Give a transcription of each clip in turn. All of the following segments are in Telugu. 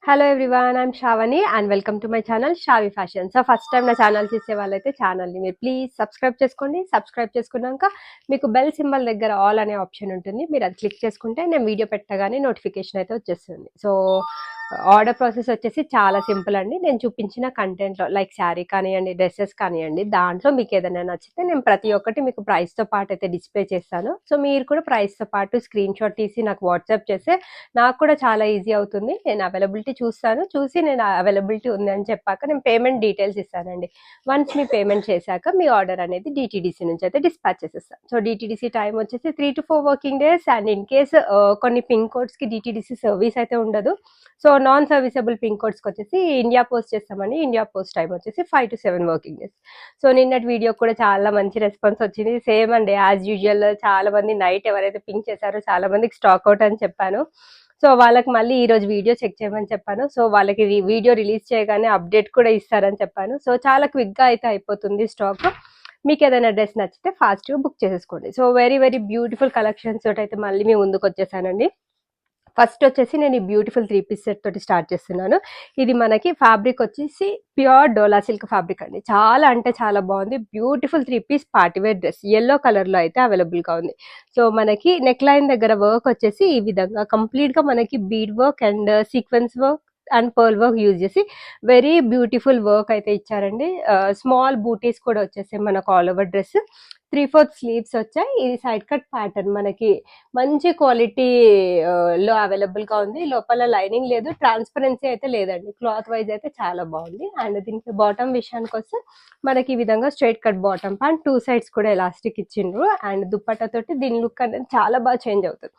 Hello everyone, I'm Shravani and welcome to my channel Shavi fashion. So first time నా ఛానల్ చూసే వాళ్ళైతే ఛానల్ని మీరు ప్లీజ్ సబ్స్క్రైబ్ చేసుకోండి. సబ్స్క్రైబ్ చేసుకున్నాక మీకు బెల్ సింబల్ దగ్గర ఆల్ అనే ఆప్షన్ ఉంటుంది. మీరు అది క్లిక్ చేసుకుంటే నేను వీడియో పెట్టగానే నోటిఫికేషన్ అయితే వచ్చేస్తుంది. సో ఆర్డర్ ప్రాసెస్ వచ్చేసి చాలా సింపుల్ అండి. నేను చూపించిన కంటెంట్లో లైక్ శారీ కానివ్వండి, డ్రెస్సెస్ కానివ్వండి, దాంట్లో మీకు ఏదైనా నచ్చితే నేను ప్రతి ఒక్కటి మీకు ప్రైస్తో పాటు అయితే డిస్ప్లే చేస్తాను. సో మీరు కూడా ప్రైస్తో పాటు స్క్రీన్ షాట్ తీసి నాకు వాట్సాప్ చేస్తే నాకు కూడా చాలా ఈజీ అవుతుంది. నేను అవైలబిలిటీ చూసి నేను అవైలబిలిటీ ఉందని చెప్పాక నేను పేమెంట్ డీటెయిల్స్ ఇస్తానండి. వన్స్ మీ పేమెంట్ చేశాక మీ ఆర్డర్ అనేది డిటీడీసీ నుంచి అయితే డిస్పాచ్ చేసేస్తాను. సో డిటీడీసీ టైం వచ్చేసి 3 to 4 working days. And in case కొన్ని పిన్ కోడ్స్కి డిటీడీసీ సర్వీస్ అయితే ఉండదు. సో నాన్ సర్వీసబుల్ పిన్ కోడ్స్కి వచ్చేసి ఇండియా పోస్ట్ చేస్తామని. ఇండియా పోస్ట్ టైం వచ్చేసి 5 to 7 వర్కింగ్ డేస్. సో నిన్నటి వీడియో కూడా చాలా మంచి రెస్పాన్స్ వచ్చింది. సేమ్ అండి, యాజ్ యూజువల్ చాలా మంది నైట్ ఎవరైతే పింక్ చేశారో చాలా మందికి స్టాక్ అవుట్ అని చెప్పాను. సో వాళ్ళకి మళ్ళీ ఈరోజు వీడియో చెక్ చేయమని చెప్పాను. సో వాళ్ళకి వీడియో రిలీజ్ చేయగానే అప్డేట్ కూడా ఇస్తారని చెప్పాను. సో చాలా క్విక్గా అయితే అయిపోతుంది స్టాక్. మీకు ఏదైనా డ్రెస్ నచ్చితే ఫాస్ట్గా బుక్ చేసేసుకోండి. So very very beautiful collections తోటి అయితే మళ్ళీ మేము ముందుకు వచ్చేసానండి. ఫస్ట్ వచ్చేసి నేను ఈ బ్యూటిఫుల్ 3 పీస్ సెట్ తోటి స్టార్ట్ చేస్తున్నాను. ఇది మనకి ఫ్యాబ్రిక్ వచ్చేసి ప్యూర్ డోలా సిల్క్ ఫ్యాబ్రిక్ అండి. చాలా అంటే చాలా బాగుంది. Beautiful 3 piece party wear dress yellow కలర్లో అయితే అవైలబుల్గా ఉంది. సో మనకి నెక్ లైన్ దగ్గర వర్క్ వచ్చేసి ఈ విధంగా కంప్లీట్గా మనకి bead work and sequence work and pearl work use చేసి వెరీ బ్యూటిఫుల్ వర్క్ అయితే ఇచ్చారండి. స్మాల్ బూటీస్ కూడా వచ్చేసాయి మనకు ఆల్ ఓవర్ డ్రెస్. 3/4 స్లీవ్స్ వచ్చాయి. ఇది సైడ్ కట్ ప్యాటర్న్ మనకి మంచి క్వాలిటీ లో అవైలబుల్గా ఉంది. లోపల లైనింగ్ లేదు, ట్రాన్స్పరెన్సీ అయితే లేదండి. క్లాత్ వైజ్ అయితే చాలా బాగుంది. అండ్ దీనికి బాటమ్ విషయానికి వస్తే మనకి ఈ విధంగా straight cut bottom pant, 2 sides కూడా ఎలాస్టిక్ ఇచ్చిండ్రు. అండ్ దుప్పట్టా తోటి దీని లుక్ అనేది చాలా బాగా చేంజ్ అవుతుంది.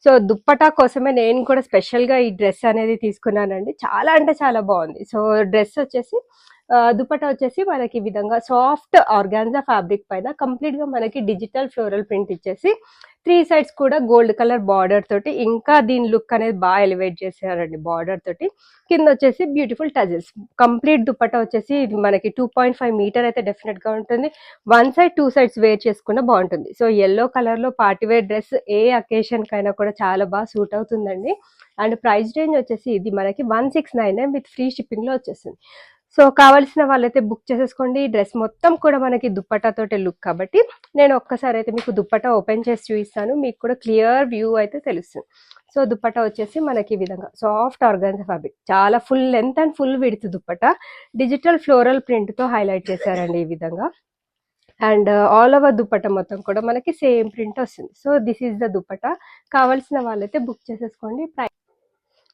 సో దుప్పటా కోసమే నేను కూడా స్పెషల్గా ఈ డ్రెస్ అనేది తీసుకున్నానండి. చాలా అంటే చాలా బాగుంది. సో డ్రెస్ వచ్చేసి దుపట్టా వచ్చేసి మనకి ఈ విధంగా సాఫ్ట్ ఆర్గాన్జా ఫ్యాబ్రిక్ పైన కంప్లీట్ గా మనకి డిజిటల్ ఫ్లోరల్ ప్రింట్ ఇచ్చేసి 3 సైడ్స్ కూడా గోల్డ్ కలర్ బార్డర్ తోటి ఇంకా దీని లుక్ అనేది బాగా ఎలివేట్ చేశారండి. బార్డర్ తోటి కింద వచ్చేసి బ్యూటిఫుల్ టజల్స్. కంప్లీట్ దుపట్టా వచ్చేసి మనకి 2.5 మీటర్ అయితే డెఫినెట్ గా ఉంటుంది. 1 సైడ్ 2 సైడ్స్ వేర్ చేసుకున్న బాగుంటుంది. సో ఎల్లో కలర్ లో పార్టీవేర్ డ్రెస్ ఏ అకేషన్ కైనా కూడా చాలా బాగా సూట్ అవుతుందండి. అండ్ ప్రైస్ రేంజ్ వచ్చేసి ఇది మనకి 1699 విత్ ఫ్రీ షిప్పింగ్ లో వచ్చేస్తుంది. సో కావాల్సిన వాళ్ళైతే బుక్ చేసేసుకోండి. డ్రెస్ మొత్తం కూడా మనకి దుప్పటాతోటే లుక్ కాబట్టి నేను ఒక్కసారి అయితే మీకు దుప్పటా ఓపెన్ చేసి చూపిస్తాను. మీకు కూడా క్లియర్ వ్యూ అయితే తెలుస్తుంది. సో దుప్పటా వచ్చేసి మనకి ఈ విధంగా సాఫ్ట్ ఆర్గాన్జా ఫ్యాబ్రిక్, చాలా full length and full width dupatta. Digital floral print తో హైలైట్ చేశారండి ఈ విధంగా. అండ్ ఆల్ ఓవర్ దుప్పటా మొత్తం కూడా మనకి సేమ్ ప్రింట్ వస్తుంది. So this is the dupatta. కావాల్సిన వాళ్ళైతే బుక్ చేసేసుకోండి.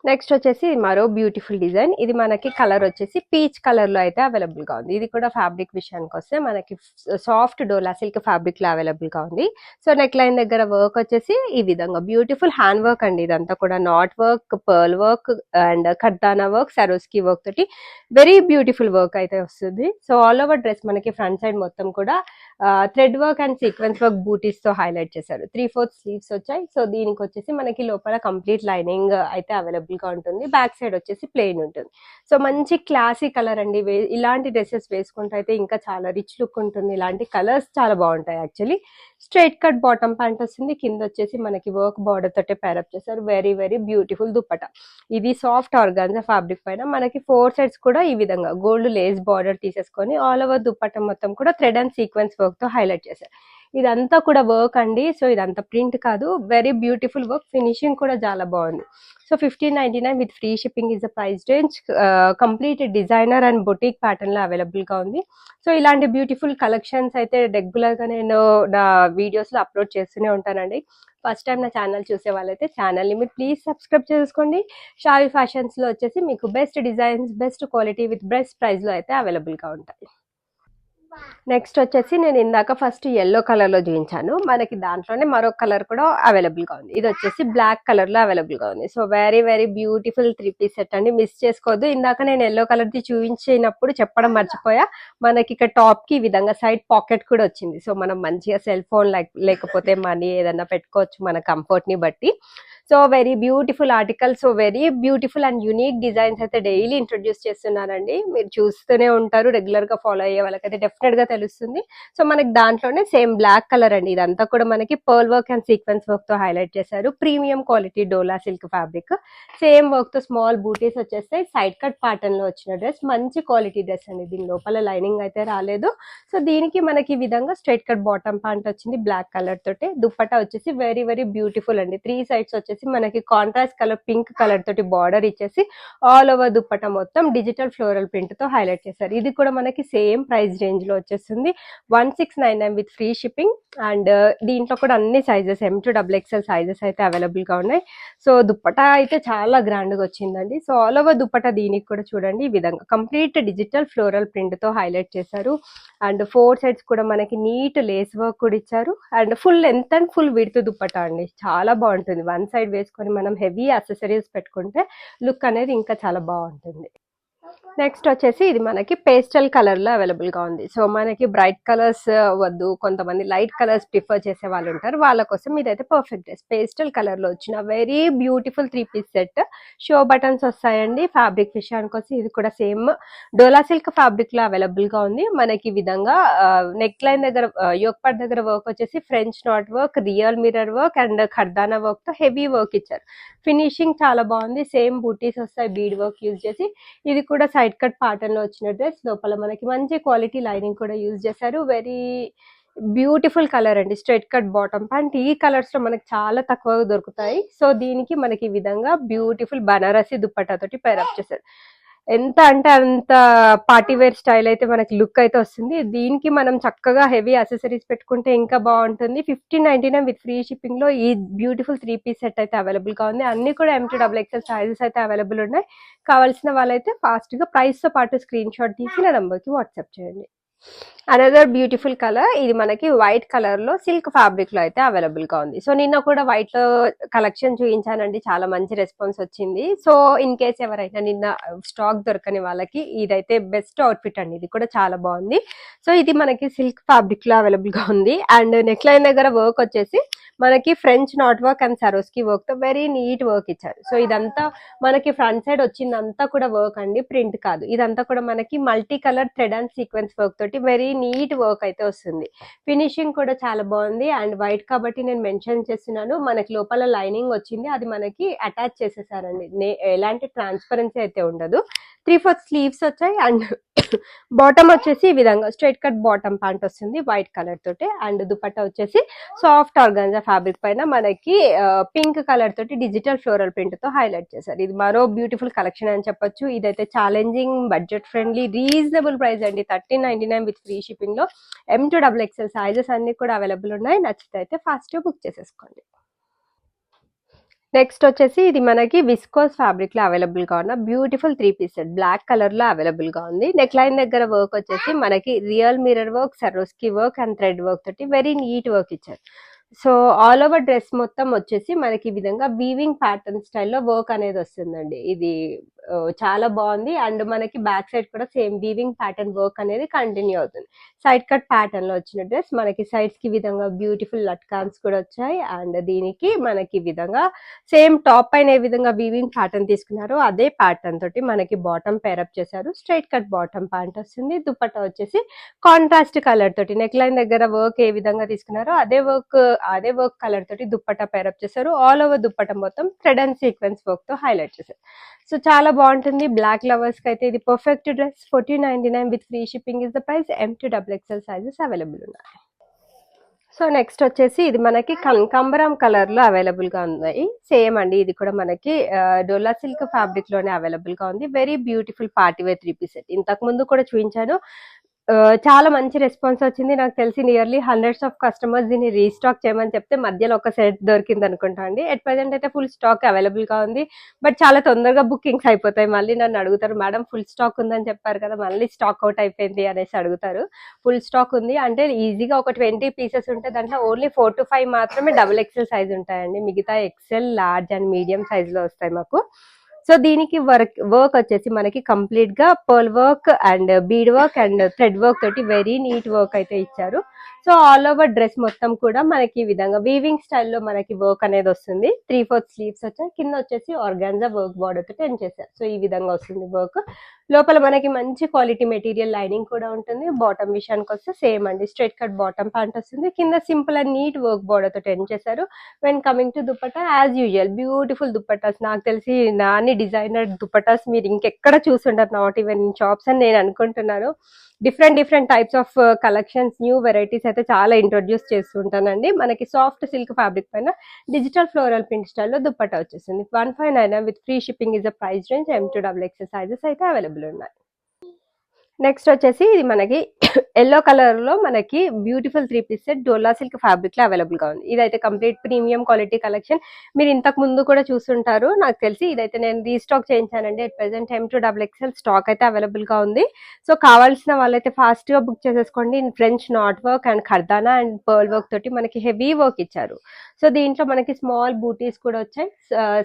నెక్స్ట్ వచ్చేసి మరో బ్యూటిఫుల్ డిజైన్. ఇది మనకి కలర్ వచ్చేసి పీచ్ కలర్ లో అయితే అవైలబుల్ గా ఉంది. ఇది కూడా ఫ్యాబ్రిక్ విషయానికి వస్తే మనకి సాఫ్ట్ డోలా సిల్క్ ఫ్యాబ్రిక్ లో అవైలబుల్ గా ఉంది. సో నెక్ లైన్ దగ్గర వర్క్ వచ్చేసి ఈ విధంగా బ్యూటిఫుల్ హ్యాండ్ వర్క్ అండి. ఇదంతా కూడా knot work, pearl work and కర్దానా work, Swarovski work తోటి వెరీ బ్యూటిఫుల్ వర్క్ అయితే వస్తుంది. సో ఆల్ ఓవర్ డ్రెస్ మనకి ఫ్రంట్ సైడ్ మొత్తం కూడా thread work and sequence work బూటీస్ తో హైలైట్ చేశారు. 3/4 స్లీవ్స్ వచ్చాయి. సో దీనికి వచ్చేసి మనకి లోపల కంప్లీట్ లైనింగ్ అయితే అవైలబుల్ గా ఉంటుంది. బ్యాక్ సైడ్ వచ్చేసి ప్లెయిన్ ఉంటుంది. సో మంచి క్లాసీ కలర్ అండి. ఇలాంటి డ్రెస్సెస్ వేసుకుంటే అయితే ఇంకా చాలా రిచ్ లుక్ ఉంటుంది. ఇలాంటి కలర్స్ చాలా బాగుంటాయి actually. Straight cut bottom pant వస్తుంది. కింద వచ్చేసి మనకి వర్క్ బార్డర్ తోటే పేరప్ చేశారు. Very very beautiful dupatta. ఇది సాఫ్ట్ ఆర్గాన్జా ఫ్యాబ్రిక్ పైన మనకి 4 సైడ్స్ కూడా ఈ విధంగా గోల్డ్ లేస్ బార్డర్ తీసేసుకొని ఆల్ ఓవర్ దుప్పటా మొత్తం కూడా థ్రెడ్ అండ్ సీక్వెన్స్ వర్క్ తో హైలైట్ చేశారు. ఇదంతా కూడా వర్క్ అండి. సో ఇదంతా ప్రింట్ కాదు, వెరీ బ్యూటిఫుల్ వర్క్. ఫినిషింగ్ కూడా చాలా బాగుంది. So 1599 with free shipping is the price range. Complete designer and boutique pattern లో అవైలబుల్ గా ఉంది. సో ఇలాంటి బ్యూటిఫుల్ కలెక్షన్స్ అయితే రెగ్యులర్ గా నేను నా వీడియోస్ లో అప్లోడ్ చేస్తూనే ఉంటానండి. ఫస్ట్ టైం నా ఛానల్ చూసే వాళ్ళైతే ఛానల్ని మీరు ప్లీజ్ సబ్స్క్రైబ్ చేసుకోండి. షావి ఫ్యాషన్స్ లో వచ్చేసి మీకు best designs, best quality with best price లో అయితే అవైలబుల్ గా ఉంటాయి. నెక్స్ట్ వచ్చేసి నేను ఇందాక ఫస్ట్ ఎల్లో కలర్ లో చూపించాను. మనకి దాంట్లోనే మరొక కలర్ కూడా అవైలబుల్ గా ఉంది. ఇది వచ్చేసి బ్లాక్ కలర్ లో అవైలబుల్ గా ఉంది. So very very beautiful 3 piece set అండి. మిస్ చేసుకోవద్దు. ఇందాక నేను ఎల్లో కలర్ ది చూపించినప్పుడు చెప్పడం మర్చిపోయా. మనకి ఇక్కడ టాప్ కి ఈ విధంగా సైడ్ పాకెట్ కూడా వచ్చింది. సో మనం మంచిగా సెల్ ఫోన్ లేకపోతే మనీ ఏదన్నా పెట్టుకోవచ్చు మన కంఫర్ట్ ని బట్టి. So very beautiful article, so very beautiful and unique designs అయితే డైలీ ఇంట్రొడ్యూస్ చేస్తున్నానండి. మీరు చూస్తూనే ఉంటారు, రెగ్యులర్ గా ఫాలో అయ్యే వాళ్ళకైతే డెఫినెట్ గా తెలుస్తుంది. సో మనకి దాంట్లోనే సేమ్ బ్లాక్ కలర్ అండి, ఇదంతా కూడా మనకి pearl work and sequence work తో హైలైట్ చేశారు. ప్రీమియం క్వాలిటీ డోలా సిల్క్ ఫ్యాబ్రిక్, సేమ్ వర్క్ తో స్మాల్ బూటీస్ వచ్చేస్తాయి. సైడ్ కట్ ప్యాటర్న్ లో వచ్చిన డ్రెస్, మంచి క్వాలిటీ డ్రెస్ అండి. దీని లోపల లైనింగ్ అయితే రాలేదు. సో దీనికి మనకి ఈ విధంగా స్ట్రైట్ కట్ బాటమ్ ప్యాంట్ వచ్చింది బ్లాక్ కలర్ తోటి. దుప్పటా వచ్చేసి వెరీ వెరీ బ్యూటిఫుల్ అండి. 3 సైడ్స్ వచ్చేసి మనకి కాంట్రాస్ట్ కలర్ పింక్ కలర్ తోటి బార్డర్ ఇచ్చేసి ఆల్ ఓవర్ దుప్పటా మొత్తం డిజిటల్ ఫ్లోరల్ ప్రింట్ తో హైలైట్ చేశారు. ఇది కూడా మనకి సేమ్ ప్రైస్ రేంజ్ లో వచ్చేస్తుంది 1699 విత్ ఫ్రీ షిప్పింగ్. అండ్ దీంట్లో కూడా అన్ని sizes M to XXL sizes అయితే అవైలబుల్ గా ఉన్నాయి. సో దుప్పటా అయితే చాలా గ్రాండ్ గా వచ్చిందండి. సో ఆల్ ఓవర్ దుప్పటా దీనికి కూడా చూడండి ఈ విధంగా కంప్లీట్ డిజిటల్ ఫ్లోరల్ ప్రింట్ తో హైలైట్ చేశారు. అండ్ 4 సైడ్స్ కూడా మనకి నీట్ లేస్ వర్క్ కూడా ఇచ్చారు. And full length and full width dupatta అండి, చాలా బాగుంటుంది. వన్ సైడ్ వేసుకొని మనం హెవీ యాక్సెసరీస్ పెట్టుకుంటే లుక్ అనేది ఇంకా చాలా బాగుంటుంది. నెక్స్ట్ వచ్చేసి ఇది మనకి పేస్టల్ కలర్ లో అవైలబుల్ గా ఉంది. సో మనకి బ్రైట్ కలర్స్ వద్దు, కొంతమంది లైట్ కలర్స్ ప్రిఫర్ చేసే వాళ్ళు ఉంటారు, వాళ్ళ కోసం ఇదైతే పర్ఫెక్ట్ డ్రెస్. పేస్టల్ కలర్ లో వచ్చిన very beautiful 3 piece set, show buttons వస్తాయండి. ఫ్యాబ్రిక్ విషయానికి వచ్చి ఇది కూడా సేమ్ డోలా సిల్క్ ఫ్యాబ్రిక్ లో అవైలబుల్ గా ఉంది. మనకి ఈ విధంగా నెక్ లైన్ దగ్గర యోక్ పార్ట్ దగ్గర వర్క్ వచ్చేసి French knot work, real mirror work and khardana work తో హెవీ వర్క్ ఇచ్చారు. ఫినిషింగ్ చాలా బాగుంది. సేమ్ బూటీస్ వస్తాయి బీడ్ వర్క్ యూజ్ చేసి. ఇది కూడా సైడ్ కట్ ప్యాటర్న్ లో వచ్చిన డ్రెస్, లోపల మనకి మంచి క్వాలిటీ లైనింగ్ కూడా యూజ్ చేశారు. వెరీ బ్యూటిఫుల్ కలర్ అండి, స్ట్రైట్ కట్ బాటమ్ ప్యాంట్. ఈ కలర్స్ లో మనకి చాలా తక్కువగా దొరుకుతాయి. సో దీనికి మనకి ఈ విధంగా బ్యూటిఫుల్ బనారసి దుప్పట్టా తోటి పేరప్ చేశారు. ఎంత అంటే అంత పార్టీ వేర్ స్టైల్ అయితే మనకి లుక్ అయితే వస్తుంది. దీనికి మనం చక్కగా హెవీ యాక్సెసరీస్ పెట్టుకుంటే ఇంకా బాగుంటుంది. 1599 విత్ ఫ్రీ షిప్పింగ్ లో ఈ బ్యూటిఫుల్ 3 పీస్ సెట్ అయితే అవైలబుల్ గా ఉంది. అన్ని కూడా M to XXL సైజెస్ అయితే అవైలబుల్ ఉన్నాయి. కావాల్సిన వాళ్ళైతే ఫాస్ట్ గా ప్రైస్ తో పాటు స్క్రీన్ షాట్ తీసి నా నంబర్ కి వాట్సాప్ చేయండి. అనదర్ బ్యూటిఫుల్ కలర్, ఇది మనకి వైట్ కలర్ లో సిల్క్ ఫ్యాబ్రిక్ లో అయితే అవైలబుల్ గా ఉంది. సో నిన్న కూడా వైట్ లో కలెక్షన్ చూపించానండి, చాలా మంచి రెస్పాన్స్ వచ్చింది. సో ఇన్ కేస్ ఎవరైనా నిన్న స్టాక్ దొరకని వాళ్ళకి ఇదైతే బెస్ట్ అవుట్ఫిట్ అండి. ఇది కూడా చాలా బాగుంది. సో ఇది మనకి సిల్క్ ఫ్యాబ్రిక్ లో అవైలబుల్ గా ఉంది. అండ్ నెక్ లైన్ దగ్గర వర్క్ వచ్చేసి మనకి French knot work and సరోస్కి work తో వెరీ నీట్ వర్క్ ఇచ్చారు. సో ఇదంతా మనకి ఫ్రంట్ సైడ్ వచ్చిందంతా కూడా వర్క్ అండి, ప్రింట్ కాదు. ఇదంతా కూడా మనకి multi colour thread and sequence work తోటి వెరీ నీట్ వర్క్ అయితే వస్తుంది. ఫినిషింగ్ కూడా చాలా బాగుంది. అండ్ వైట్ కాబట్టి నేను మెన్షన్ చేస్తున్నాను, మనకి లోపల లైనింగ్ వచ్చింది, అది మనకి అటాచ్ చేసేసారండి. ఎలాంటి ట్రాన్స్పరెన్సీ అయితే ఉండదు. 3/4 స్లీవ్స్ వచ్చాయి. అండ్ బాటమ్ వచ్చేసి ఈ విధంగా స్ట్రైట్ కట్ బాటమ్ ప్యాంట్ వస్తుంది వైట్ కలర్ తోటి. అండ్ దుపట్టా వచ్చేసి సాఫ్ట్ ఆర్గాంజా ఫ్యాబ్రిక్ పైన మనకి పింక్ కలర్ తోటి డిజిటల్ ఫ్లోరల్ ప్రింట్ తో హైలైట్ చేశారు. ఇది మరో బ్యూటిఫుల్ కలెక్షన్ అని చెప్పొచ్చు. ఇదైతే challenging, budget friendly, reasonable price అండి. 1399 విత్ ఫ్రీ షిప్పింగ్ లో M to XXL సైజెస్ అన్ని కూడా అవైలబుల్ ఉన్నాయి. నచ్చితే అయితే ఫాస్ట్ బుక్ చేసేసుకోండి. నెక్స్ట్ వచ్చేసి ఇది మనకి విస్కోస్ ఫ్యాబ్రిక్ లో అవైలబుల్ గా ఉన్న beautiful 3 piece set, black colour లో అవైలబుల్ గా ఉంది. నెక్ లైన్ దగ్గర వర్క్ వచ్చేసి మనకి real mirror work, Swarovski work and thread work తోటి వెరీ నీట్ వర్క్ ఇచ్చారు. సో ఆల్ ఓవర్ డ్రెస్ మొత్తం వచ్చేసి మనకి ఈ విధంగా వీవింగ్ ప్యాటర్న్ స్టైల్లో వర్క్ అనేది వస్తుందండి. ఇది చాలా బాగుంది. అండ్ మనకి బ్యాక్ సైడ్ కూడా సేమ్ వీవింగ్ ప్యాటర్న్ వర్క్ అనేది కంటిన్యూ అవుతుంది. సైడ్ కట్ ప్యాటర్న్ లో వచ్చిన డ్రెస్, మనకి సైడ్స్ కి విధంగా బ్యూటిఫుల్ లట్కాన్స్ కూడా వచ్చాయి. అండ్ దీనికి మనకి విధంగా సేమ్ టాప్ పైన ఏ విధంగా వీవింగ్ ప్యాటర్న్ తీసుకున్నారో అదే ప్యాటర్న్ తోటి మనకి బాటమ్ పేరప్ చేశారు. స్ట్రైట్ కట్ బాటమ్ ప్యాంట్ వస్తుంది. దుపట్టా వచ్చేసి కాంట్రాస్ట్ కలర్ తోటి నెక్ లైన్ దగ్గర వర్క్ ఏ విధంగా తీసుకున్నారో అదే వర్క్ కలర్ తోటి దుపట్టా పేరప్ చేశారు. ఆల్ ఓవర్ దుపట్టా మొత్తం థ్రెడ్ అండ్ సీక్వెన్స్ వర్క్ తో హైలైట్ చేశారు. సో చాలా బాగుంటుంది. బ్లాక్ లవర్స్ కి అయితే ఇది perfect dress. 1499 with free shipping is the price. M to XXL sizes available ఉన్నాయి. సో నెక్స్ట్ వచ్చేసి ఇది మనకి కనకాంబరం కలర్ లో అవైలబుల్ గా ఉన్నాయి. సేమ్ అండి, ఇది కూడా మనకి డోలా సిల్క్ ఫ్యాబ్రిక్ లోనే అవైలబుల్ గా ఉంది. Very beautiful party wear 3 piece set. ఇంతకు ముందు కూడా చూపించాను, చాలా మంచి రెస్పాన్స్ వచ్చింది. నాకు తెలిసి నియర్లీ హండ్రెడ్స్ ఆఫ్ కస్టమర్స్ దీన్ని రీస్టాక్ చేయమని చెప్తే మధ్యలో ఒక సెట్ దొరికింది అనుకుంటా అండి. ఎట్ ప్రెజెంట్ అయితే ఫుల్ స్టాక్ అవైలబుల్ గా ఉంది. బట్ చాలా తొందరగా బుకింగ్స్ అయిపోతాయి. మళ్ళీ నన్ను అడుగుతారు, మేడం ఫుల్ స్టాక్ ఉందని చెప్పారు కదా, మళ్ళీ స్టాక్ అవుట్ అయిపోయింది అనేసి అడుగుతారు. ఫుల్ స్టాక్ ఉంది అంటే ఈజీగా ఒక 20 పీసెస్ ఉంటే దాంట్లో ఓన్లీ 4 to 5 మాత్రమే XXL సైజ్ ఉంటాయండి. మిగతా XL, large and medium size లో వస్తాయి మాకు. సో సో దీనికి వర్క్ వచ్చేసి మనకి కంప్లీట్ గా pearl work and bead work and thread work తోటి వెరీ నీట్ వర్క్ అయితే ఇచ్చారు. సో ఆల్ ఓవర్ డ్రెస్ మొత్తం కూడా మనకి ఈ విధంగా వీవింగ్ స్టైల్లో మనకి వర్క్ అనేది వస్తుంది. 3/4 స్లీవ్స్ వచ్చాయి. కింద వచ్చేసి ఆర్గాన్జా వర్క్ బార్డర్ తోటి ఎండ్ చేశారు. సో ఈ విధంగా వస్తుంది వర్క్. లోపల మనకి మంచి క్వాలిటీ మెటీరియల్ లైనింగ్ కూడా ఉంటుంది. బాటమ్ విషయానికి వస్తే సేమ్ అండి, స్ట్రైట్ కట్ బాటమ్ ప్యాంట్ వస్తుంది. కింద simple and neat work border తోటి ఎండ్ చేశారు. When coming to dupatta as usual beautiful dupattas. నాకు తెలిసి నాని డిజైనర్ దుపట్టాస్ మీరు ఇంకెక్కడ చూసుంటారు, నాట్ ఈవెన్ షాప్స్ అని నేను అనుకుంటున్నాను. Different types of collections, new varieties అయితే చాలా ఇంట్రొడ్యూస్ చేస్తుంటానండి. మనకి సాఫ్ట్ సిల్క్ ఫ్యాబ్రిక్ పైన డిజిటల్ ఫ్లోరల్ ప్రింట్ స్టైల్లో దుపట్టా వచ్చేసింది. 159 with free shipping is the price range. M to XXL sizes అయితే అవైలబుల్ ఉన్నాయి. నెక్స్ట్ వచ్చేసి ఇది మనకి ఎల్లో కలర్ లో మనకి బ్యూటిఫుల్ 3-piece సెట్ డోలా సిల్క్ ఫ్యాబ్రిక్ లో అవైలబుల్ గా ఉంది. ఇదైతే కంప్లీట్ ప్రీమియం క్వాలిటీ కలెక్షన్. మీరు ఇంతకు ముందు కూడా చూస్తుంటారు నాకు తెలిసి. ఇదైతే నేను రీస్టాక్ చేయించానండి. At present M to XXL stock అయితే అవైలబుల్ గా ఉంది. సో కావాల్సిన వాళ్ళైతే ఫాస్ట్ గా బుక్ చేసేసుకోండి. In French knot work and khardana and pearl work తోటి మనకి హెవీ వర్క్ ఇచ్చారు. సో దీంట్లో మనకి స్మాల్ బూటీస్ కూడా వచ్చాయి.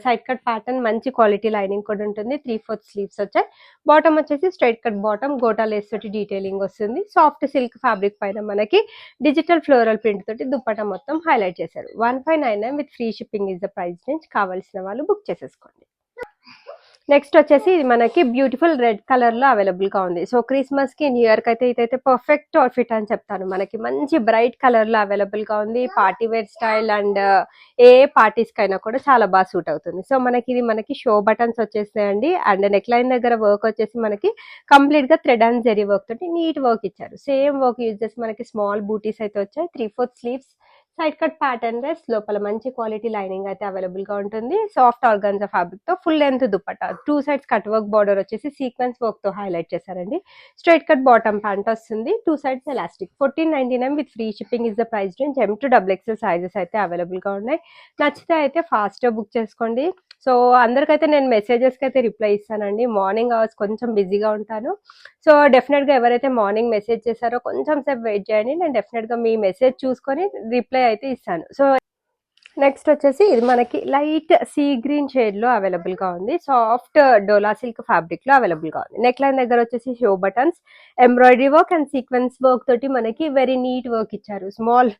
సైడ్ కట్ ప్యాటర్న్ మంచి క్వాలిటీ లైనింగ్ కూడా ఉంటుంది. 3/4 స్లీవ్స్ వచ్చాయి. బాటమ్ వచ్చేసి straight cut bottom, gota lace తోటి డీటెయిలింగ్ వస్తుంది. సాఫ్ట్ సిల్క్ ఫ్యాబ్రిక్ పైన మనకి డిజిటల్ ఫ్లోరల్ ప్రింట్ తోటి దుపట్టా మొత్తం హైలైట్ చేశారు. 1599 with free shipping is the price range. కావాల్సిన వాళ్ళు బుక్ చేసేసుకోండి. నెక్స్ట్ వచ్చేసి ఇది మనకి బ్యూటిఫుల్ రెడ్ కలర్ లో అవైలబుల్ గా ఉంది. సో క్రిస్మస్ కి, న్యూ ఇయర్ కి అయితే ఇదైతే పర్ఫెక్ట్ అవుట్ఫిట్ అని చెప్తాను. మనకి మంచి బ్రైట్ కలర్ లో అవైలబుల్ గా ఉంది. పార్టీ వేర్ స్టైల్ అండ్ ఏ పార్టీస్ కైనా కూడా చాలా బాగా సూట్ అవుతుంది. సో మనకి షో బటన్స్ వచ్చేసాయండి. అండ్ నెక్ లైన్ దగ్గర వర్క్ వచ్చేసి మనకి కంప్లీట్ గా థ్రెడ్ అండ్ జెరీ వర్క్ తోటి నీట్ వర్క్ ఇచ్చారు. సేమ్ వర్క్ యూజ్ చేసి మనకి స్మాల్ బూటీస్ అయితే వచ్చాయి. 3/4 sleeves, side cut pattern dress, లోపల మంచి క్వాలిటీ లైనింగ్ అయితే అవైలబుల్ గా ఉంటుంది. సాఫ్ట్ ఆర్గాన్జా ఫ్యాబ్రిక్ తో full length dupatta, 2 sides cut work border వచ్చేసి సీక్వెన్స్ వర్క్ తో హైలైట్ చేశారండి. స్ట్రైట్ కట్ బాటమ్ ప్యాంట్ వస్తుంది. 2 sides elastic. 1499 with free shipping is the price range. M to XXL sizes అయితే అవైలబుల్ గా ఉన్నాయి. నచ్చితే అయితే ఫాస్ట్ గా బుక్ చేసుకోండి. సో అందరికైతే నేను మెసేజెస్ కి అయితే రిప్లై ఇస్తానండి. మార్నింగ్ అవర్స్ కొంచెం బిజీగా ఉంటాను. సో డెఫినెట్ గా ఎవరైతే మార్నింగ్ మెసేజ్ చేశారో కొంచెం సేపు వెయిట్ చేయండి. నేను డెఫినెట్ గా మీ మెసేజ్ చూసుకొని రిప్లై అయితే ఇస్తాను. సో నెక్స్ట్ వచ్చేసి ఇది మనకి లైట్ సీ గ్రీన్ షేడ్ లో అవైలబుల్ గా ఉంది. సాఫ్ట్ డోలా సిల్క్ ఫ్యాబ్రిక్ లో అవైలబుల్ గా ఉంది. నెక్ లైన్ దగ్గర వచ్చేసి show buttons, embroidery work and sequence work తోటి మనకి వెరీ నీట్ వర్క్ ఇచ్చారు. స్మాల్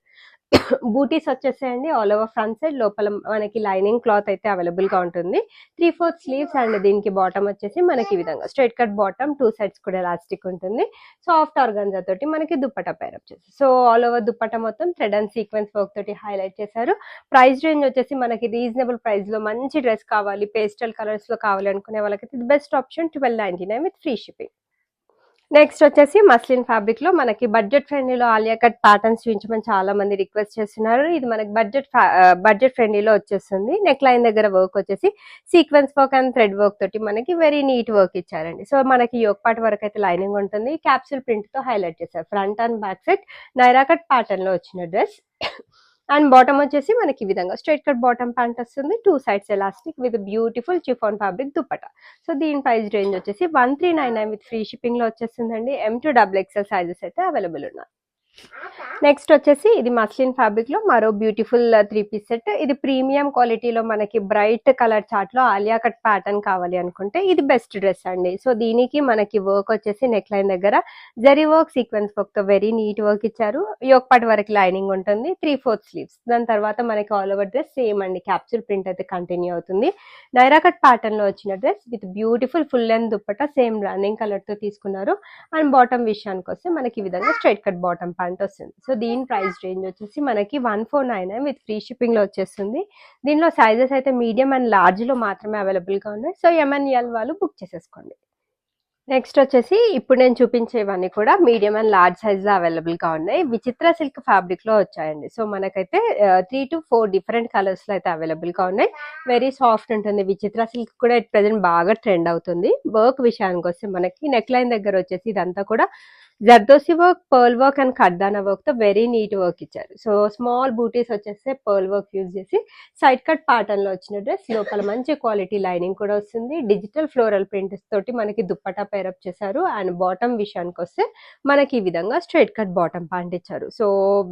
బూటీస్ వచ్చేసాయండి ఆల్ ఓవర్ ఫ్రంట్ సైడ్. లోపల మనకి లైనింగ్ క్లాత్ అయితే అవైలబుల్ గా ఉంటుంది. 3/4 స్లీవ్స్ అండ్ దీనికి బాటమ్ వచ్చేసి మనకి ఈ విధంగా స్ట్రైట్ కట్ బాటమ్, 2 సైడ్స్ కూడా ఎలాస్టిక్ ఉంటుంది. సాఫ్ట్ ఆర్గాన్జా తోటి మనకి దుపట్టా పేర్ అప్ చేసి, సో ఆల్ ఓవర్ దుపట్టా మొత్తం థ్రెడ్ అండ్ సీక్వెన్స్ వర్క్ తోటి హైలైట్ చేశారు. ప్రైస్ రేంజ్ వచ్చేసి మనకి రీజనబుల్ ప్రైస్ లో మంచి డ్రెస్ కావాలి, పేస్టల్ కలర్స్ లో కావాలి అనుకునే వాళ్ళకి ఇది best option. 1299 with free shipping. Next వచ్చేసి మస్లిన్ ఫ్యాబ్రిక్ లో మనకి బడ్జెట్ ఫ్రెండ్లీలో ఆలియా కట్ ప్యాటర్న్స్ చూపించమని చాలా మంది రిక్వెస్ట్ చేస్తున్నారు. ఇది మనకి బడ్జెట్ ఫ్రెండ్లీలో వచ్చేస్తుంది. నెక్ లైన్ దగ్గర వర్క్ వచ్చేసి sequence work and thread work తోటి మనకి వెరీ నీట్ వర్క్ ఇచ్చారండి. సో మనకి యోక్ పార్ట్ వరకు అయితే లైనింగ్ ఉంటుంది. క్యాప్సూల్ ప్రింట్ తో హైలైట్ చేశారు. Front and back set Naira cut pattern లో వచ్చిన డ్రెస్. అండ్ బాటమ్ వచ్చేసి మనకి ఈ విధంగా స్ట్రైట్ కట్ బాటమ్ ప్యాంట్ వస్తుంది. 2 sides elastic with beautiful chiffon fabric dupatta. So దీని ప్రైస్ రేంజ్ వచ్చేసి 1399 విత్ ఫ్రీ షిప్పింగ్ లో వచ్చేస్తుందండి. M to XXL సైజెస్ అయితే అవైలబుల్ ఉన్నాయి. నెక్స్ట్ వచ్చేసి ఇది మస్లిన్ ఫ్యాబ్రిక్ లో మరో బ్యూటిఫుల్ 3-piece సెట్. ఇది ప్రీమియం క్వాలిటీలో మనకి బ్రైట్ కలర్ చార్ట్ లో ఆలియా కట్ ప్యాటర్న్ కావాలి అనుకుంటే ఇది బెస్ట్ డ్రెస్ అండి. సో దీనికి మనకి వర్క్ వచ్చేసి నెక్ లైన్ దగ్గర జరీ వర్క్, సీక్వెన్స్ వర్క్ తో వెరీ నీట్ వర్క్ ఇచ్చారు. యోక్ పార్ట్ వరకు లైనింగ్ ఉంటుంది. 3/4 స్లీవ్స్. దాని తర్వాత మనకి ఆల్ ఓవర్ డ్రెస్ సేమ్ అండి, క్యాప్సూల్ ప్రింట్ అయితే కంటిన్యూ అవుతుంది. నైరా కట్ ప్యాటర్న్ లో వచ్చిన dress with beautiful full length dupatta, same running colour తో తీసుకున్నారు. అండ్ బాటమ్ విషయానికి వస్తే మనకి ఈ విధంగా స్ట్రైట్ కట్ బాటమ్ ప్యాంట్ వస్తుంది. సో దీని ప్రైస్ రేంజ్ వచ్చేసి మనకి 1499 విత్ ఫ్రీ షిప్పింగ్ లో వచ్చేస్తుంది. దీనిలో సైజెస్ అయితే మీడియం అండ్ లార్జ్ లో మాత్రమే అవైలబుల్ గా ఉన్నాయి. సో MNL వాళ్ళు బుక్ చేసేసుకోండి. నెక్స్ట్ వచ్చేసి ఇప్పుడు నేను చూపించేవన్నీ కూడా మీడియం అండ్ లార్జ్ సైజ్ లో అవైలబుల్ గా ఉన్నాయి. విచిత్ర సిల్క్ ఫ్యాబ్రిక్ లో వచ్చాయండి. సో మనకైతే 3 to 4 డిఫరెంట్ కలర్స్ లో అయితే అవైలబుల్ గా ఉన్నాయి. వెరీ సాఫ్ట్ ఉంటుంది. విచిత్ర సిల్క్ కూడా ఎట్ ప్రెసెంట్ బాగా ట్రెండ్ అవుతుంది. వర్క్ విషయానికి వస్తే మనకి నెక్ లైన్ దగ్గర వచ్చేసి ఇదంతా కూడా zardozi work, pearl work and కర్దానా work తో వెరీ నీట్ వర్క్ ఇచ్చారు. సో స్మాల్ బూటీస్ వచ్చేస్తే పర్ల్ వర్క్ యూజ్ చేసి సైడ్ కట్ ప్యాటర్న్ లో వచ్చిన డ్రెస్, లోపల మంచి క్వాలిటీ లైనింగ్ కూడా వస్తుంది. డిజిటల్ ఫ్లోరల్ ప్రింట్స్ తోటి మనకి దుప్పటా పేరప్ చేశారు. అండ్ బాటమ్ విషయానికి వస్తే మనకి ఈ విధంగా స్ట్రైట్ కట్ బాటమ్ ప్యాంట్ ఇచ్చారు. So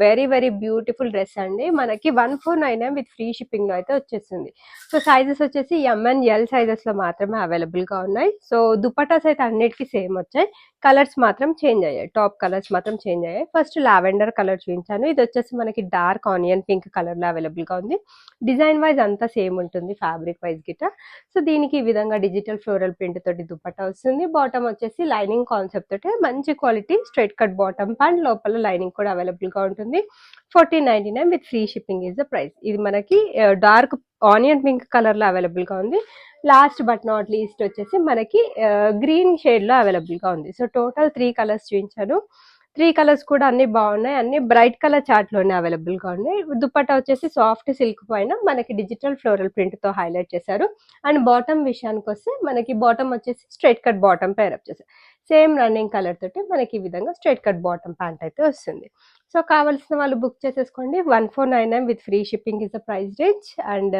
very very beautiful dress అండి. మనకి 1499 విత్ ఫ్రీ షిప్పింగ్ లో అయితే వచ్చేస్తుంది. సో సైజెస్ వచ్చేసి ఎం అండ్ ఎల్ సైజెస్ లో మాత్రమే అవైలబుల్ గా ఉన్నాయి. సో దుప్పటాస్ అయితే అన్నిటికీ సేమ్ వచ్చాయి, కలర్స్ మాత్రం చేంజ్ అయ్యాయి. టాప్ కలర్స్ మాత్రం చేంజ్ అయ్యాయి. ఫస్ట్ లావెండర్ కలర్ చూపించాను. ఇది వచ్చేసి మనకి డార్క్ ఆనియన్ పింక్ కలర్ లో అవైలబుల్ గా ఉంది. డిజైన్ వైజ్ అంతా సేమ్ ఉంటుంది, ఫ్యాబ్రిక్ వైజ్ గిట్ట. సో దీనికి ఈ విధంగా డిజిటల్ ఫ్లోరల్ ప్రింట్ తోటి దుపట్టా వస్తుంది. బాటమ్ వచ్చేసి లైనింగ్ కాన్సెప్ట్ తోటి మంచి quality straight cut bottom pant, లోపల లైనింగ్ కూడా అవైలబుల్ గా ఉంటుంది. 1499 with free shipping is the price. ఇది మనకి డార్క్ ఆనియన్ పింక్ కలర్ లో అవైలబుల్ గా ఉంది. లాస్ట్ బట్ నాట్ లీస్ట్ వచ్చేసి మనకి గ్రీన్ షేడ్ లో అవైలబుల్ గా ఉంది. సో టోటల్ 3 కలర్స్ చూపించాను. 3 కలర్స్ కూడా అన్ని బాగున్నాయి, అన్ని బ్రైట్ కలర్ చార్ట్ లోనే అవైలబుల్ గా ఉన్నాయి. దుపట్టా వచ్చేసి సాఫ్ట్ సిల్క్ పైన మనకి డిజిటల్ ఫ్లోరల్ ప్రింట్ తో హైలైట్ చేశారు. అండ్ బాటమ్ విషయానికి వస్తే మనకి బాటమ్ వచ్చేసి స్ట్రైట్ కట్ బాటమ్ పేరప్ చేశారు. సేమ్ రన్నింగ్ కలర్ తోటి మనకి ఈ విధంగా స్ట్రైట్ కట్ బాటమ్ ప్యాంట్ అయితే వస్తుంది. సో కావాల్సిన వాళ్ళు బుక్ చేసేసుకోండి. 1499 with free shipping is the price range. And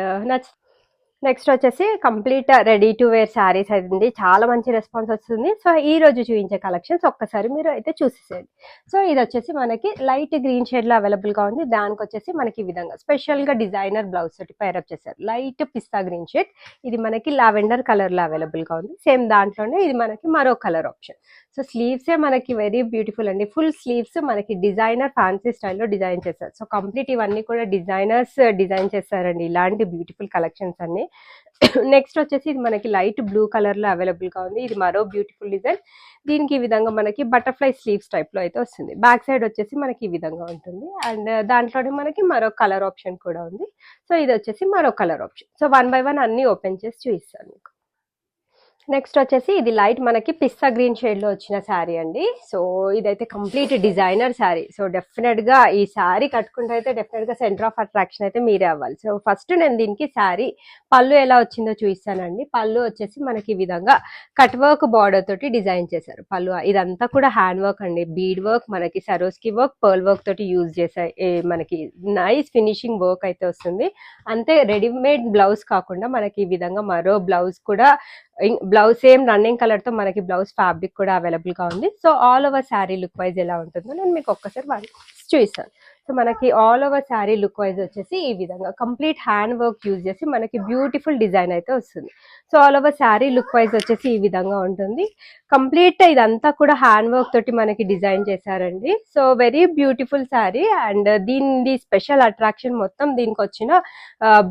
next వచ్చేసి complete ready to wear saris అయితే చాలా మంచి రెస్పాన్స్ వస్తుంది. సో ఈ రోజు చూపించే కలెక్షన్స్ ఒక్కసారి మీరు అయితే చూసేసేయండి. సో ఇది వచ్చేసి మనకి లైట్ గ్రీన్ షేడ్ లో అవైలబుల్ గా ఉంది. దానికి వచ్చేసి మనకి ఈ విధంగా స్పెషల్ గా డిజైనర్ బ్లౌజ్ తోటి పేరప్ చేశారు. లైట్ పిస్తా గ్రీన్ షేడ్, ఇది మనకి లావెండర్ కలర్ లో అవైలబుల్ గా ఉంది. సేమ్ దాంట్లోనే ఇది మనకి మరో కలర్ ఆప్షన్. సో స్లీవ్స్ మనకి వెరీ బ్యూటిఫుల్ అండి. ఫుల్ స్లీవ్స్ మనకి డిజైనర్ ఫ్యాన్సీ స్టైల్లో డిజైన్ చేశారు. సో కంప్లీట్ ఇవన్నీ కూడా డిజైనర్స్ డిజైన్ చేశారండి, ఇలాంటి బ్యూటిఫుల్ కలెక్షన్స్ అన్ని. నెక్స్ట్ వచ్చేసి ఇది మనకి లైట్ బ్లూ కలర్ లో అవైలబుల్ గా ఉంది. ఇది మరో బ్యూటిఫుల్ డిజైన్. దీనికి ఈ విధంగా మనకి బటర్ఫ్లై స్లీవ్స్ టైప్ లో అయితే వస్తుంది. బ్యాక్ సైడ్ వచ్చేసి మనకి ఈ విధంగా ఉంటుంది. అండ్ దాంట్లోనే మనకి మరో కలర్ ఆప్షన్ కూడా ఉంది. సో ఇది వచ్చేసి మరో కలర్ ఆప్షన్. సో 1 by 1 అన్ని ఓపెన్ చేసి చూపిస్తాను మీకు. నెక్స్ట్ వచ్చేసి ఇది లైట్ మనకి పిస్తా గ్రీన్ షేడ్ లో వచ్చిన శారీ అండి. సో ఇదైతే complete designer sari. So definite గా ఈ శారీ కట్టుకుంటే అయితే డెఫినెట్ గా సెంటర్ ఆఫ్ అట్రాక్షన్ అయితే మీరే అవ్వాలి. సో ఫస్ట్ నేను దీనికి శారీ పళ్ళు ఎలా వచ్చిందో చూపిస్తానండి. పళ్ళు వచ్చేసి మనకి ఈ విధంగా కట్ వర్క్ బార్డర్ తోటి డిజైన్ చేశారు. పళ్ళు ఇదంతా కూడా హ్యాండ్ వర్క్ అండి. బీడ్ వర్క్, మనకి సరోస్కి వర్క్, పర్ల్ వర్క్ తోటి యూజ్ చేసే మనకి నైస్ ఫినిషింగ్ వర్క్ అయితే వస్తుంది. అంతే రెడీమేడ్ బ్లౌజ్ కాకుండా మనకి ఈ విధంగా మరో బ్లౌజ్ కూడా, బ్లౌజ్ సేమ్ రన్నింగ్ కలర్ తో మనకి బ్లౌజ్ ఫ్యాబ్రిక్ కూడా అవైలబుల్ గా ఉంది. So all over sari look wise ఎలా ఉంటుందో నేను మీకు ఒక్కసారి చూపిస్తాను. సో మనకి all over sari look wise వచ్చేసి ఈ విధంగా కంప్లీట్ హ్యాండ్ వర్క్ యూజ్ చేసి మనకి బ్యూటిఫుల్ డిజైన్ అయితే వస్తుంది. So all over sari look wise వచ్చేసి ఈ విధంగా ఉంటుంది. కంప్లీట్ ఇదంతా కూడా హ్యాండ్ వర్క్ తోటి మనకి డిజైన్ చేశారండి. So very beautiful sari. And దీని స్పెషల్ అట్రాక్షన్ మొత్తం దీనికి వచ్చిన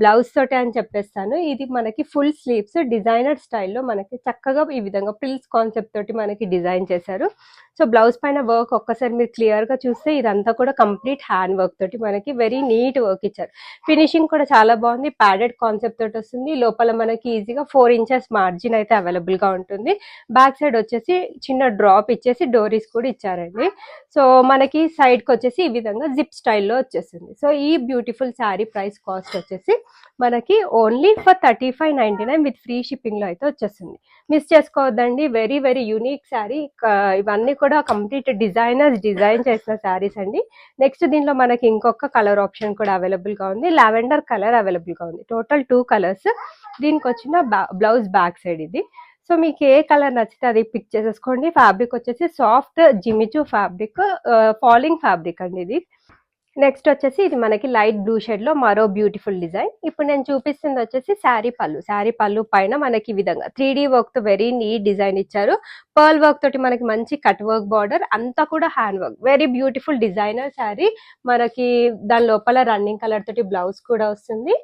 బ్లౌజ్ తోటి అని చెప్పేస్తాను. ఇది మనకి ఫుల్ స్లీవ్స్ డిజైనర్ స్టైల్లో మనకి చక్కగా ఈ విధంగా ప్రిల్స్ కాన్సెప్ట్ తోటి మనకి డిజైన్ చేశారు. సో బ్లౌజ్ పైన వర్క్ ఒక్కసారి మీరు క్లియర్ గా చూస్తే ఇదంతా కూడా కంప్లీట్ హ్యాండ్ వర్క్ తోటి మనకి వెరీ నీట్ వర్క్ ఇచ్చారు. ఫినిషింగ్ కూడా చాలా బాగుంది. ప్యాడెడ్ కాన్సెప్ట్ తోటి వస్తుంది. లోపల మనకి ఈజీగా 4 inches మార్జిన్ అయితే అవైలబుల్ గా ఉంటుంది. బ్యాక్ సైడ్ వచ్చేసి చిన్న డ్రాప్ ఇచ్చేసి డోరీస్ కూడా ఇచ్చారండి. సో మనకి సైడ్ కి వచ్చేసి ఈ విధంగా జిప్ స్టైల్లో వచ్చేసింది. సో ఈ బ్యూటిఫుల్ శారీ ప్రైస్ కాస్ట్ వచ్చేసి మనకి only for 3599 with free shipping లో అయితే వచ్చేస్తుంది. మిస్ చేసుకోవద్దండి. Very very unique sari. ఇవన్నీ కూడా కంప్లీట్ డిజైనర్స్ డిజైన్ చేసిన శారీస్ అండి. నెక్స్ట్ దీనిలో మనకి ఇంకొక కలర్ ఆప్షన్ కూడా అవైలబుల్ గా ఉంది. లావెండర్ కలర్ అవైలబుల్ గా ఉంది. Total 2 colours. దీనికి వచ్చిన బ్లౌజ్ బ్యాక్ సైడ్ ఇది. సో మీకు ఏ కలర్ నచ్చితే అది పిక్ చేసేసుకోండి. ఫ్యాబ్రిక్ వచ్చేసి soft Jimmy Choo fabric, falling fabric అండి ఇది. నెక్స్ట్ వచ్చేసి ఇది మనకి లైట్ బ్లూ షేడ్ లో మరో బ్యూటిఫుల్ డిజైన్. ఇప్పుడు నేను చూపిస్తుంది వచ్చేసి శారీ పళ్ళు. శారీ పళ్ళు పైన మనకి ఈ విధంగా 3D వర్క్ తో వెరీ నీట్ డిజైన్ ఇచ్చారు. పర్ల్ వర్క్ తోటి మనకి మంచి కట్ వర్క్ బార్డర్, అంతా కూడా hand work. Very beautiful designer sari. మనకి దాని లోపల రన్నింగ్ కలర్ తోటి బ్లౌజ్ కూడా వస్తుంది.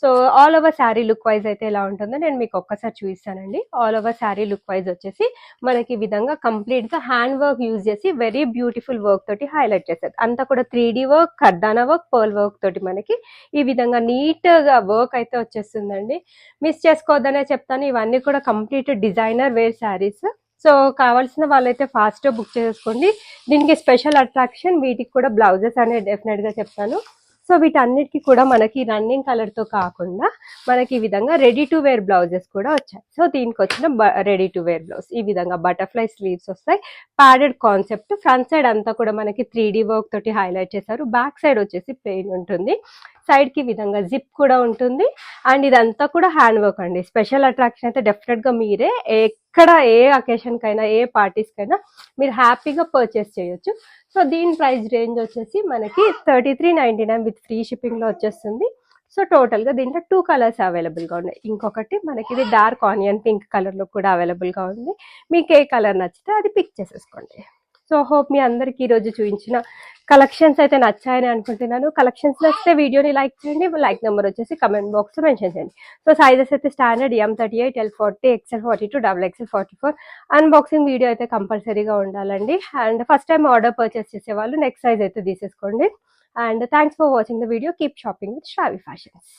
So all over sari look wise అయితే ఎలా ఉంటుందో నేను మీకు ఒక్కసారి చూపిస్తానండి. All over sari look wise వచ్చేసి మనకి ఈ విధంగా కంప్లీట్ గా హ్యాండ్ వర్క్ యూజ్ చేసి వెరీ బ్యూటిఫుల్ వర్క్ తోటి హైలైట్ చేశారు. అంతా కూడా 3D work, కర్దానా work, pearl work తోటి మనకి ఈ విధంగా నీట్ గా వర్క్ అయితే వచ్చేస్తుందండి. మిస్ చేసుకోవద్దనే చెప్తాను. ఇవన్నీ కూడా complete designer wear saris. So కావాల్సిన వాళ్ళైతే ఫాస్ట్ బుక్ చేసుకోండి. దీనికి స్పెషల్ అట్రాక్షన్ వీటికి కూడా బ్లౌజెస్ అనేది డెఫినెట్ గా చెప్తాను. సో వీటన్నిటికీ కూడా మనకి రన్నింగ్ కలర్తో కాకుండా మనకి ఈ విధంగా రెడీ టు వేర్ బ్లౌజెస్ కూడా వచ్చాయి. సో దీనికి వచ్చిన రెడీ టు వేర్ బ్లౌజ్ ఈ విధంగా బటర్ఫ్లై స్లీవ్స్ వస్తాయి, ప్యాడెడ్ కాన్సెప్ట్, ఫ్రంట్ సైడ్ అంతా కూడా మనకి 3D వర్క్ తోటి హైలైట్ చేశారు, బ్యాక్ సైడ్ వచ్చేసి ప్లెయిన్ ఉంటుంది, సైడ్ కి విధంగా జిప్ కూడా ఉంటుంది. అండ్ ఇదంతా కూడా హ్యాండ్ వర్క్ అండి. స్పెషల్ అట్రాక్షన్ అయితే డెఫినెట్ గా మీరే ఎక్కడ ఏ అకేషన్ కైనా ఏ పార్టీస్ కైనా మీరు హ్యాపీగా పర్చేస్ చేయొచ్చు. సో దీని ప్రైస్ రేంజ్ వచ్చేసి మనకి 33.99 విత్ ఫ్రీ షిప్పింగ్ లో వచ్చేస్తుంది. సో టోటల్ గా దీంట్లో 2 కలర్స్ అవైలబుల్ గా ఉన్నాయి. ఇంకొకటి మనకి ఇది డార్క్ ఆనియన్ పింక్ కలర్ లో కూడా అవైలబుల్ గా ఉంది. మీకు ఏ కలర్ నచ్చితే అది పిక్ చేసేసుకోండి. సో హోప్ మీ అందరికి ఈరోజు చూపించిన కలెక్షన్స్ అయితే నచ్చాయని అనుకుంటున్నాను. కలెక్షన్స్ నచ్చితే వీడియోని లైక్ చేయండి, లైక్ నెంబర్ వచ్చేసి కమెంట్ బాక్స్ లో మెన్షన్ చేయండి. సో సైజెస్ అయితే standard M38, L40, XL42, XXL44. Unboxing video అయితే కంపల్సరీగా ఉండాలండి. And first time order purchase చేసే వాళ్ళు నెక్స్ట్ సైజ్ అయితే తీసేసుకోండి. And thanks for watching the video. Keep shopping with Shravi fashions.